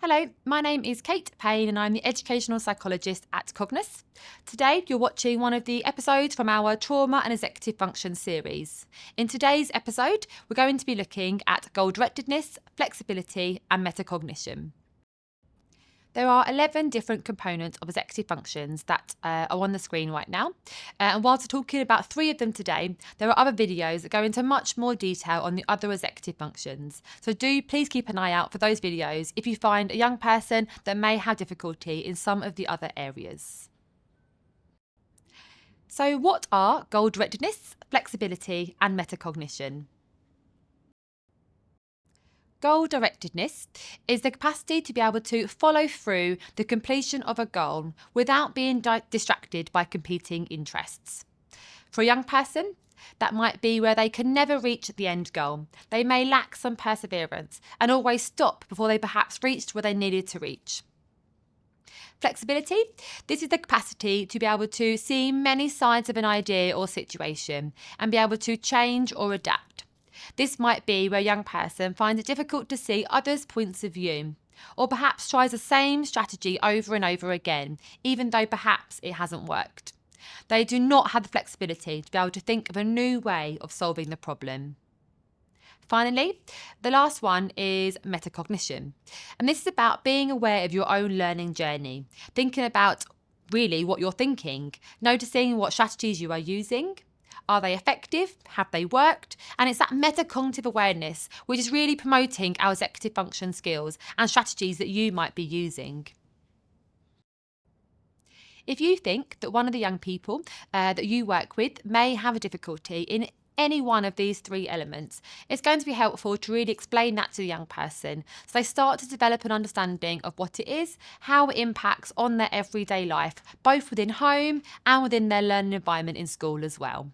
Hello, my name is Kate Payne and I'm the educational psychologist at Cognition. Today you're watching one of the episodes from our Trauma and Executive Function series. In today's episode, we're going to be looking at goal-directedness, flexibility and metacognition. There are 11 different components of executive functions that are on the screen right now. And whilst we're talking about 3 of them today, there are other videos that go into much more detail on the other executive functions. So do please keep an eye out for those videos if you find a young person that may have difficulty in some of the other areas. So what are goal-directedness, flexibility and metacognition? Goal-directedness is the capacity to be able to follow through the completion of a goal without being distracted by competing interests. For a young person, that might be where they can never reach the end goal. They may lack some perseverance and always stop before they perhaps reached where they needed to reach. Flexibility. This is the capacity to be able to see many sides of an idea or situation and be able to change or adapt. This might be where a young person finds it difficult to see others' points of view, or perhaps tries the same strategy over and over again, even though perhaps it hasn't worked. They do not have the flexibility to be able to think of a new way of solving the problem. Finally, the last one is metacognition. And this is about being aware of your own learning journey, thinking about really what you're thinking, noticing what strategies you are using. Are they effective? Have they worked? And it's that metacognitive awareness which is really promoting our executive function skills and strategies that you might be using. If you think that one of the young people that you work with may have a difficulty in any one of these 3 elements, it's going to be helpful to really explain that to the young person so they start to develop an understanding of what it is, how it impacts on their everyday life, both within home and within their learning environment in school as well.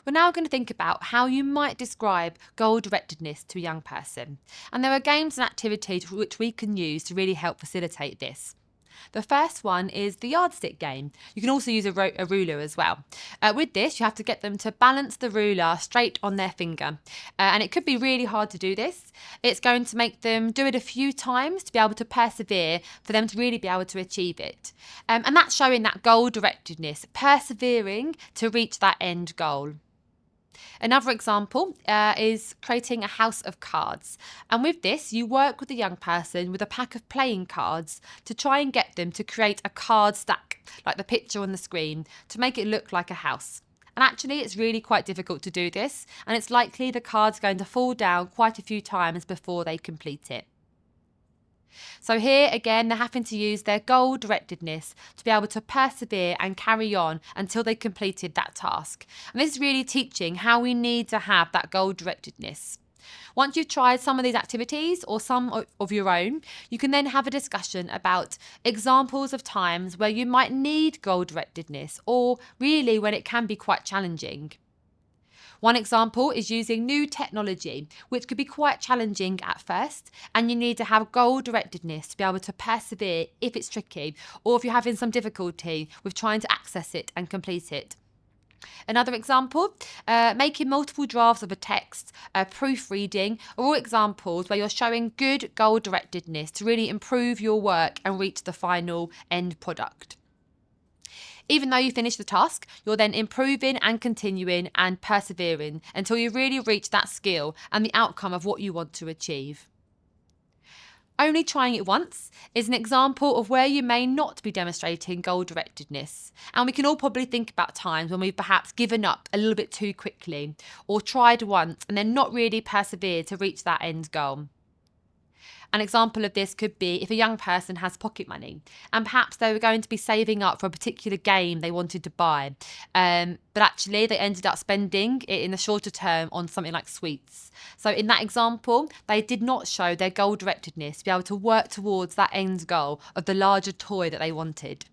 We're now going to think about how you might describe goal-directedness to a young person. And there are games and activities which we can use to really help facilitate this. The first one is the yardstick game. You can also use a ruler as well. With this, you have to get them to balance the ruler straight on their finger. And it could be really hard to do this. It's going to make them do it a few times to be able to persevere, for them to really be able to achieve it. And that's showing that goal-directedness, persevering to reach that end goal. Another example is creating a house of cards. And with this, you work with a young person with a pack of playing cards to try and get them to create a card stack, like the picture on the screen, to make it look like a house. And actually, it's really quite difficult to do this, and it's likely the card's going to fall down quite a few times before they complete it. So here again, they're having to use their goal-directedness to be able to persevere and carry on until they completed that task. And this is really teaching how we need to have that goal-directedness. Once you've tried some of these activities or some of your own, you can then have a discussion about examples of times where you might need goal-directedness, or really when it can be quite challenging. One example is using new technology, which could be quite challenging at first, and you need to have goal-directedness to be able to persevere if it's tricky, or if you're having some difficulty with trying to access it and complete it. Another example, making multiple drafts of a text, proofreading, are all examples where you're showing good goal-directedness to really improve your work and reach the final end product. Even though you finish the task, you're then improving and continuing and persevering until you really reach that skill and the outcome of what you want to achieve. Only trying it once is an example of where you may not be demonstrating goal-directedness. And we can all probably think about times when we've perhaps given up a little bit too quickly, or tried once and then not really persevered to reach that end goal. An example of this could be if a young person has pocket money and perhaps they were going to be saving up for a particular game they wanted to buy, but actually they ended up spending it in the shorter term on something like sweets. So in that example, they did not show their goal-directedness to be able to work towards that end goal of the larger toy that they wanted.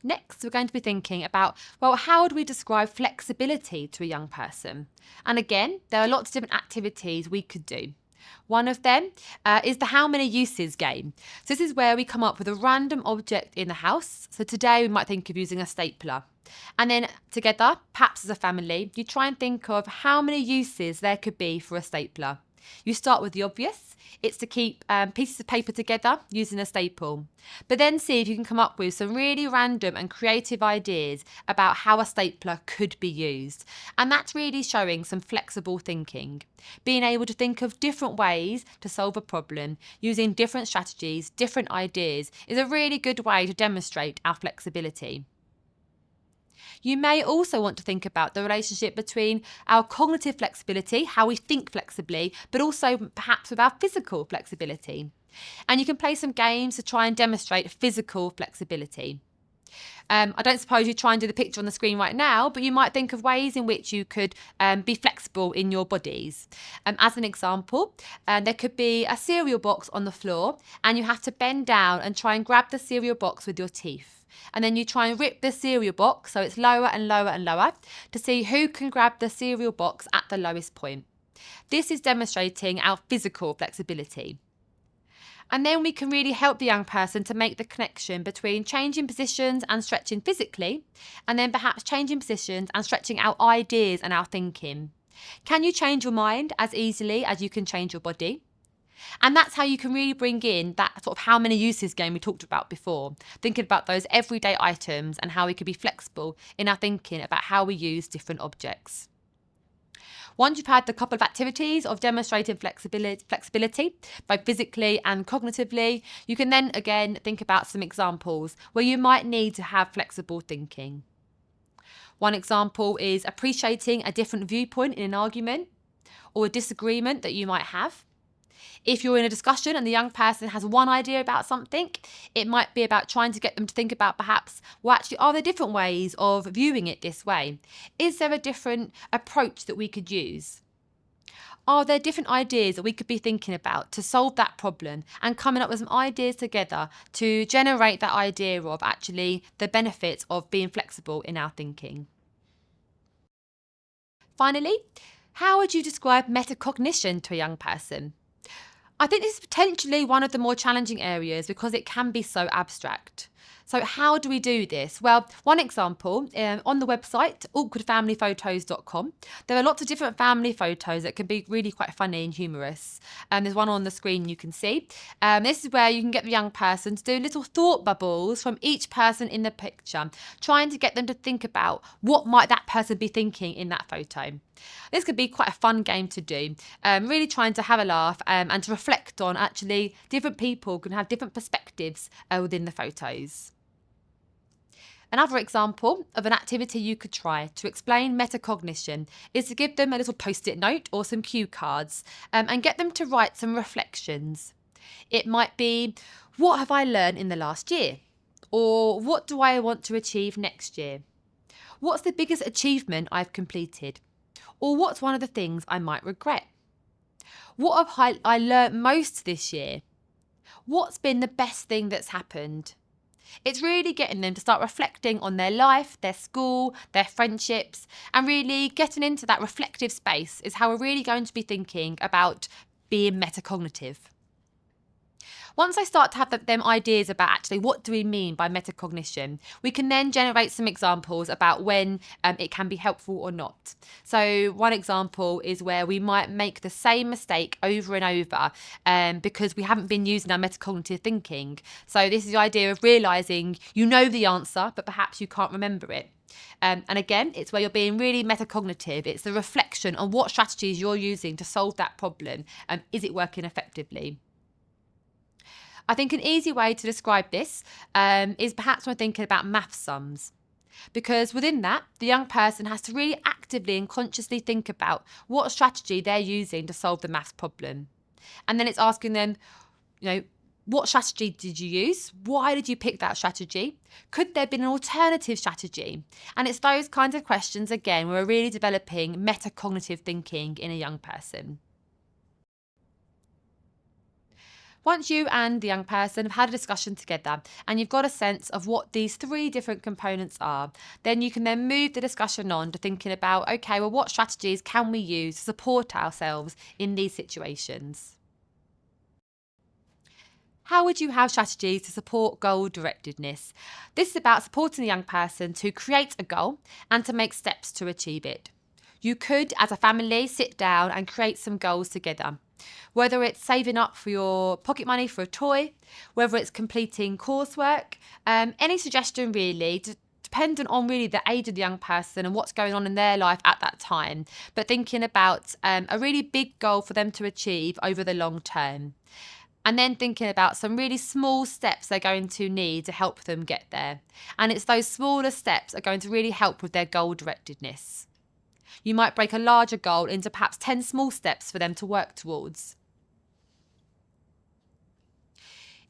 Next, we're going to be thinking about, well, how do we describe flexibility to a young person? And again, there are lots of different activities we could do. One of them is the how many uses game. So this is where we come up with a random object in the house. So today we might think of using a stapler. And then together, perhaps as a family, you try and think of how many uses there could be for a stapler. You start with the obvious. It's to keep pieces of paper together using a staple. But then see if you can come up with some really random and creative ideas about how a stapler could be used. And that's really showing some flexible thinking. Being able to think of different ways to solve a problem using different strategies, different ideas is a really good way to demonstrate our flexibility. You may also want to think about the relationship between our cognitive flexibility, how we think flexibly, but also perhaps with our physical flexibility. And you can play some games to try and demonstrate physical flexibility. I don't suppose you try and do the picture on the screen right now, but you might think of ways in which you could be flexible in your bodies. As an example, there could be a cereal box on the floor and you have to bend down and try and grab the cereal box with your teeth. And then you try and rip the cereal box so it's lower and lower and lower to see who can grab the cereal box at the lowest point. This is demonstrating our physical flexibility. And then we can really help the young person to make the connection between changing positions and stretching physically, and then perhaps changing positions and stretching our ideas and our thinking. Can you change your mind as easily as you can change your body? And that's how you can really bring in that sort of how many uses game we talked about before, thinking about those everyday items and how we could be flexible in our thinking about how we use different objects. Once you've had the couple of activities of demonstrating flexibility, both physically and cognitively, you can then again think about some examples where you might need to have flexible thinking. One example is appreciating a different viewpoint in an argument or a disagreement that you might have. If you're in a discussion and the young person has one idea about something, it might be about trying to get them to think about perhaps, well, actually, are there different ways of viewing it this way? Is there a different approach that we could use? Are there different ideas that we could be thinking about to solve that problem and coming up with some ideas together to generate that idea of actually the benefits of being flexible in our thinking? Finally, how would you describe metacognition to a young person? I think this is potentially one of the more challenging areas because it can be so abstract. So how do we do this? Well, one example, on the website, awkwardfamilyphotos.com, there are lots of different family photos that can be really quite funny and humorous. There's one on the screen you can see. This is where you can get the young person to do little thought bubbles from each person in the picture, trying to get them to think about what might that person be thinking in that photo. This could be quite a fun game to do, really trying to have a laugh and to reflect on actually different people can have different perspectives within the photos. Another example of an activity you could try to explain metacognition is to give them a little post-it note or some cue cards and get them to write some reflections. It might be, what have I learned in the last year? Or what do I want to achieve next year? What's the biggest achievement I've completed? Or what's one of the things I might regret? What have I learnt most this year? What's been the best thing that's happened? It's really getting them to start reflecting on their life, their school, their friendships, and really getting into that reflective space is how we're really going to be thinking about being metacognitive. Once I start to have them ideas about actually what do we mean by metacognition, we can then generate some examples about when it can be helpful or not. So one example is where we might make the same mistake over and over because we haven't been using our metacognitive thinking. So this is the idea of realising you know the answer, but perhaps you can't remember it. And again, it's where you're being really metacognitive. It's the reflection on what strategies you're using to solve that problem. Is it working effectively? I think an easy way to describe this is perhaps when thinking about math sums. Because within that, the young person has to really actively and consciously think about what strategy they're using to solve the maths problem. And then it's asking them, what strategy did you use? Why did you pick that strategy? Could there have been an alternative strategy? And it's those kinds of questions, again, where we're really developing metacognitive thinking in a young person. Once you and the young person have had a discussion together and you've got a sense of what these three different components are, then you can then move the discussion on to thinking about, okay, well, what strategies can we use to support ourselves in these situations? How would you have strategies to support goal directedness? This is about supporting the young person to create a goal and to make steps to achieve it. You could, as a family, sit down and create some goals together. Whether it's saving up for your pocket money for a toy, whether it's completing coursework, any suggestion really, dependent on really the age of the young person and what's going on in their life at that time, but thinking about a really big goal for them to achieve over the long term. And then thinking about some really small steps they're going to need to help them get there. And it's those smaller steps are going to really help with their goal directedness. You might break a larger goal into perhaps 10 small steps for them to work towards.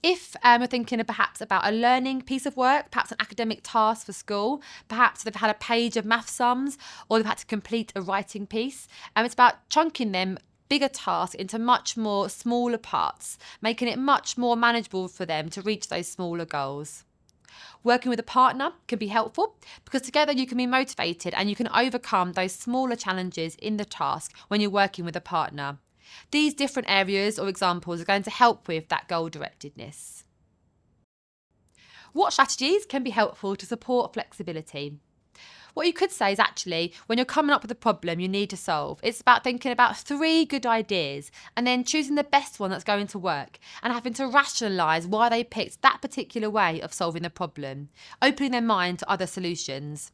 If we're thinking perhaps about a learning piece of work, perhaps an academic task for school, perhaps they've had a page of math sums or they've had to complete a writing piece, it's about chunking them bigger tasks into much more smaller parts, making it much more manageable for them to reach those smaller goals. Working with a partner can be helpful because together you can be motivated and you can overcome those smaller challenges in the task when you're working with a partner. These different areas or examples are going to help with that goal directedness. What strategies can be helpful to support flexibility? What you could say is actually, when you're coming up with a problem you need to solve, it's about thinking about 3 good ideas and then choosing the best one that's going to work and having to rationalise why they picked that particular way of solving the problem, opening their mind to other solutions.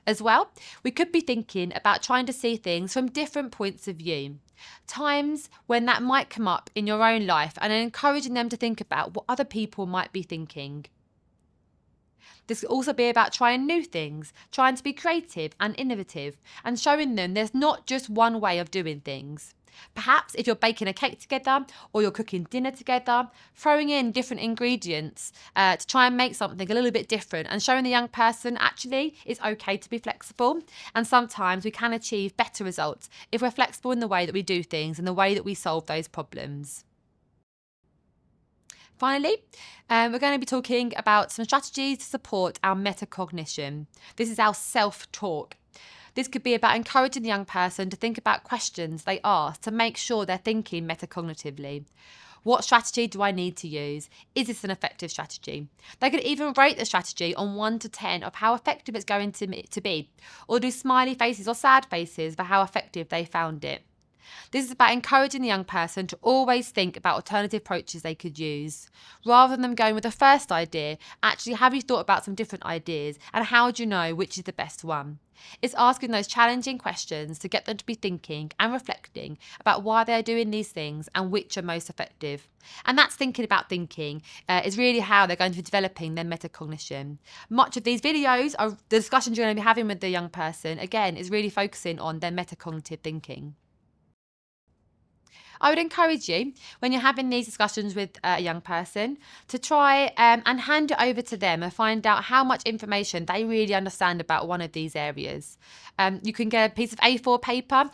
As well, we could be thinking about trying to see things from different points of view. Times when that might come up in your own life and then encouraging them to think about what other people might be thinking. This could also be about trying new things, trying to be creative and innovative, and showing them there's not just one way of doing things. Perhaps if you're baking a cake together or you're cooking dinner together, throwing in different ingredients to try and make something a little bit different and showing the young person actually it's okay to be flexible. And sometimes we can achieve better results if we're flexible in the way that we do things and the way that we solve those problems. Finally, we're going to be talking about some strategies to support our metacognition. This is our self-talk. This could be about encouraging the young person to think about questions they ask to make sure they're thinking metacognitively. What strategy do I need to use? Is this an effective strategy? They could even rate the strategy on 1 to 10 of how effective it's going to be, or do smiley faces or sad faces for how effective they found it. This is about encouraging the young person to always think about alternative approaches they could use. Rather than them going with the first idea, actually have you thought about some different ideas and how do you know which is the best one? It's asking those challenging questions to get them to be thinking and reflecting about why they're doing these things and which are most effective. And that's thinking about thinking is really how they're going to be developing their metacognition. Much of these videos are the discussions you're going to be having with the young person, again, is really focusing on their metacognitive thinking. I would encourage you, when you're having these discussions with a young person, to try and hand it over to them and find out how much information they really understand about one of these areas. You can get a piece of A4 paper,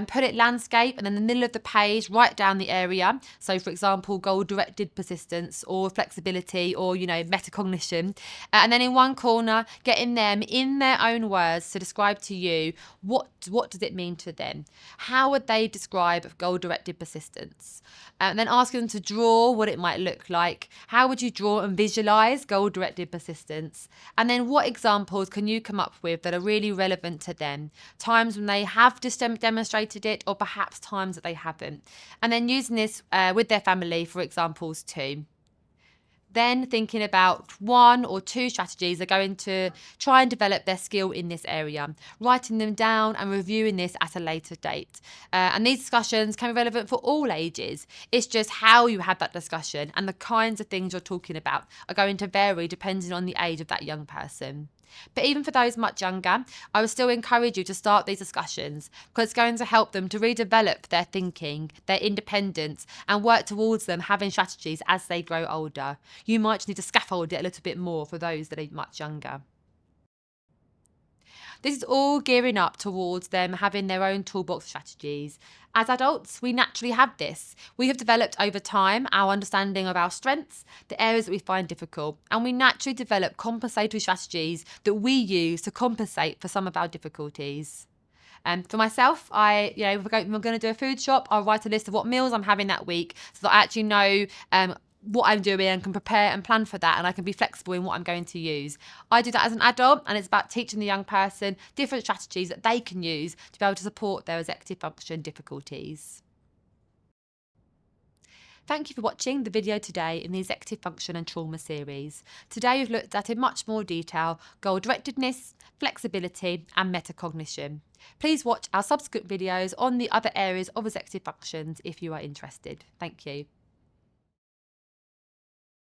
put it landscape, and in the middle of the page, write down the area. So, for example, goal-directed persistence or flexibility or, metacognition. And then in one corner, getting them in their own words to describe to you what does it mean to them. How would they describe goal-directed persistence? And then asking them to draw what it might look like. How would you draw and visualize goal-directed persistence? And then what examples can you come up with that are really relevant to them? Times when they have demonstrated it or perhaps times that they haven't. And then using this with their family for examples too. Then thinking about 1 or 2 strategies are going to try and develop their skill in this area, writing them down and reviewing this at a later date. And these discussions can be relevant for all ages. It's just how you have that discussion and the kinds of things you're talking about are going to vary depending on the age of that young person. But even for those much younger, I would still encourage you to start these discussions because it's going to help them to redevelop their thinking, their independence, and work towards them having strategies as they grow older. You might just need to scaffold it a little bit more for those that are much younger. This is all gearing up towards them having their own toolbox strategies. As adults, we naturally have this. We have developed over time our understanding of our strengths, the areas that we find difficult, and we naturally develop compensatory strategies that we use to compensate for some of our difficulties. For myself, if we're going to do a food shop, I'll write a list of what meals I'm having that week so that I actually know what I'm doing and can prepare and plan for that, and I can be flexible in what I'm going to use. I do that as an adult, and it's about teaching the young person different strategies that they can use to be able to support their executive function difficulties. Thank you for watching the video today in the Executive Function and Trauma series. Today we've looked at in much more detail goal-directedness, flexibility and metacognition. Please watch our subsequent videos on the other areas of executive functions if you are interested. Thank you.